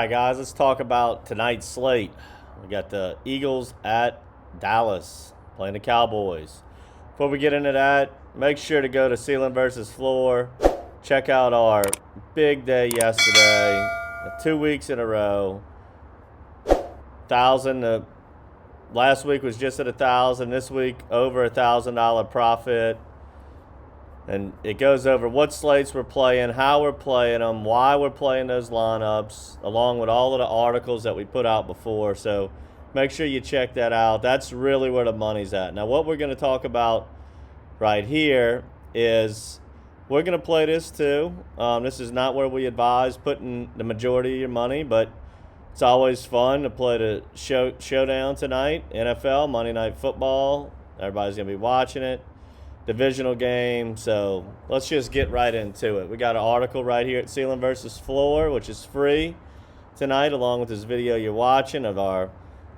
right, guys, let's talk about tonight's slate. We got the Eagles at Dallas playing the Cowboys. Before we get into that, make sure to go to Ceiling versus Floor. Check out our big day yesterday. 2 weeks in a row. 1,000. Last week was just at 1,000. This week over $1,000 profit. And it goes over what slates we're playing, how we're playing them, why we're playing those lineups, along with all of the articles that we put out before. So make sure you check that out. That's really where the money's at. Now, what we're going to talk about right here is we're going to play this too. This is not where we advise putting the majority of your money, but it's always fun to play the showdown tonight. NFL, Monday Night Football. Everybody's going to be watching it. Divisional game, so let's just get right into it. We got an article right here at Ceiling versus Floor, which is free tonight, along with this video you're watching of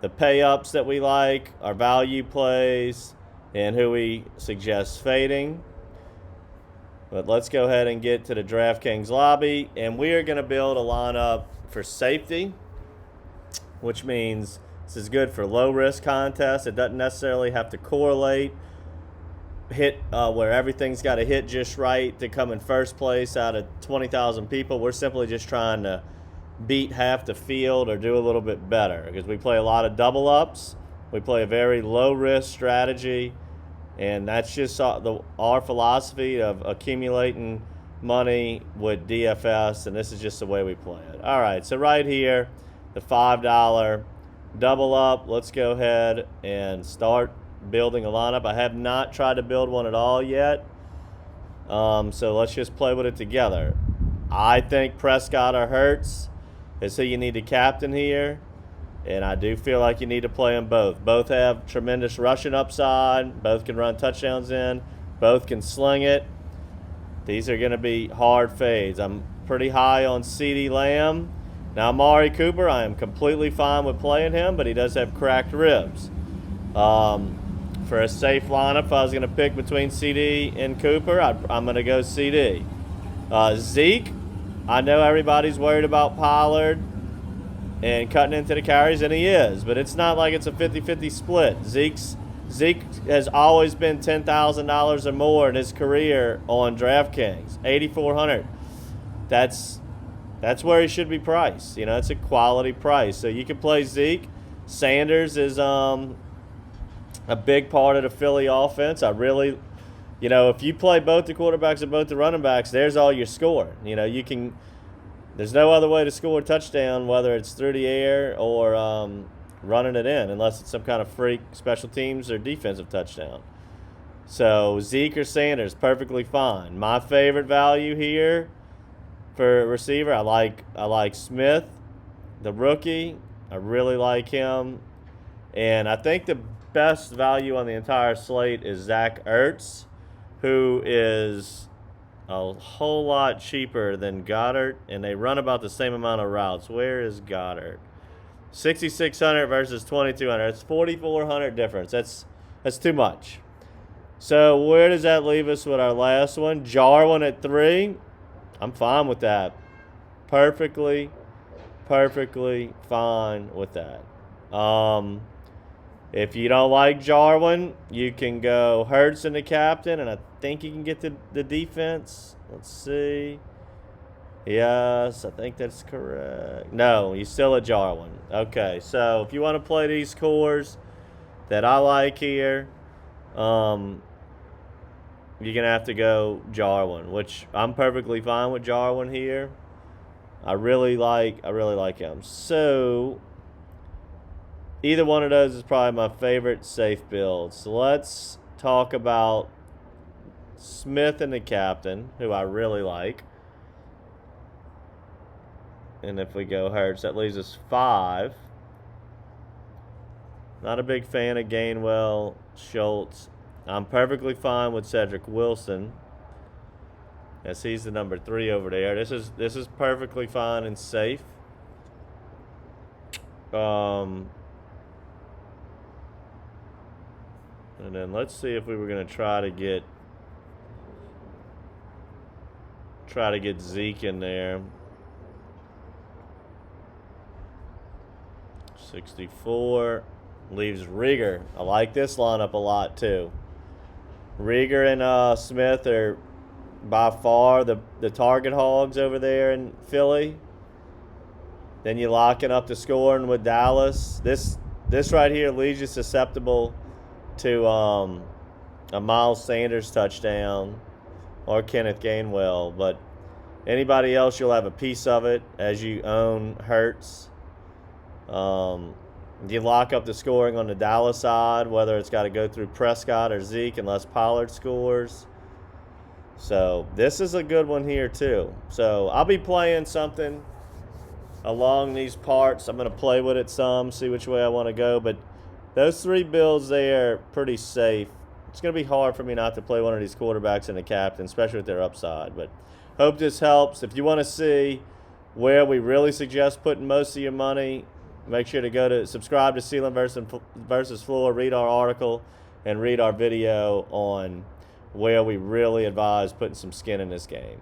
the pay-ups that we like, our value plays, and who we suggest fading. But let's go ahead and get to the DraftKings lobby, and we are going to build a lineup for safety, which means this is good for low-risk contests. It doesn't necessarily have to correlate hit where everything's got to hit just right to come in first place out of 20,000 people. We're simply just trying to beat half the field or do a little bit better because we play a lot of double ups. We play a very low risk strategy, and that's just our philosophy of accumulating money with DFS, and this is just the way we play it. All right, so right here, the $5 double up. Let's go ahead and start building a lineup. I have not tried to build one at all yet, so let's just play with it together. I think Prescott or Hurts is who you need to captain here, and I do feel like you need to play them both. Both have tremendous rushing upside. Both can run touchdowns in. Both can sling it. These are going to be hard fades. I'm pretty high on CeeDee Lamb. Now, Amari Cooper, I am completely fine with playing him, but he does have cracked ribs. For a safe lineup, if I was going to pick between CD and Cooper, I'm going to go CD. Zeke, I know everybody's worried about Pollard and cutting into the carries, and he is, but it's not like it's a 50-50 split. Zeke has always been $10,000 or more in his career on DraftKings, $8,400. That's where he should be priced. You know, it's a quality price. So you can play Zeke. Sanders is a big part of the Philly offense. I really, if you play both the quarterbacks and both the running backs, there's all your score. There's no other way to score a touchdown, whether it's through the air or running it in, unless it's some kind of freak special teams or defensive touchdown. So Zeke or Sanders, perfectly fine. My favorite value here for receiver, I like Smith, the rookie. I really like him. And I think the best value on the entire slate is Zach Ertz, who is a whole lot cheaper than Goddard, and they run about the same amount of routes. Where is Goddard? 6,600 versus 2,200. It's 4,400 difference. That's too much. So where does that leave us with our last one? Jarwin at 3. I'm fine with that. Perfectly fine with that. If you don't like Jarwin, you can go Hurts in the captain, and I think you can get the defense. Let's see. Yes, I think that's correct. No, you still at Jarwin. Okay, so if you want to play these cores that I like here, you're going to have to go Jarwin, which I'm perfectly fine with Jarwin here. I really like him. So either one of those is probably my favorite safe build. So let's talk about Smith and the captain, who I really like. And if we go Hurts, that leaves us 5. Not a big fan of Gainwell, Schultz. I'm perfectly fine with Cedric Wilson, as he's the number 3 over there. This is perfectly fine and safe. And then let's see if we were going to try to get Zeke in there. 64 leaves Rieger. I like this lineup a lot too. Rieger and Smith are by far the target hogs over there in Philly. Then you're locking up the scoring with Dallas. This right here leaves you susceptible to a Miles Sanders touchdown or Kenneth Gainwell. But anybody else, you'll have a piece of it as you own Hurts. You lock up the scoring on the Dallas side, whether it's got to go through Prescott or Zeke unless Pollard scores. So this is a good one here too. So I'll be playing something along these parts. I'm going to play with it some, see which way I want to go. But those three builds there are pretty safe. It's going to be hard for me not to play one of these quarterbacks and a captain, especially with their upside. But hope this helps. If you want to see where we really suggest putting most of your money, make sure to subscribe to Ceiling versus Floor, read our article, and read our video on where we really advise putting some skin in this game.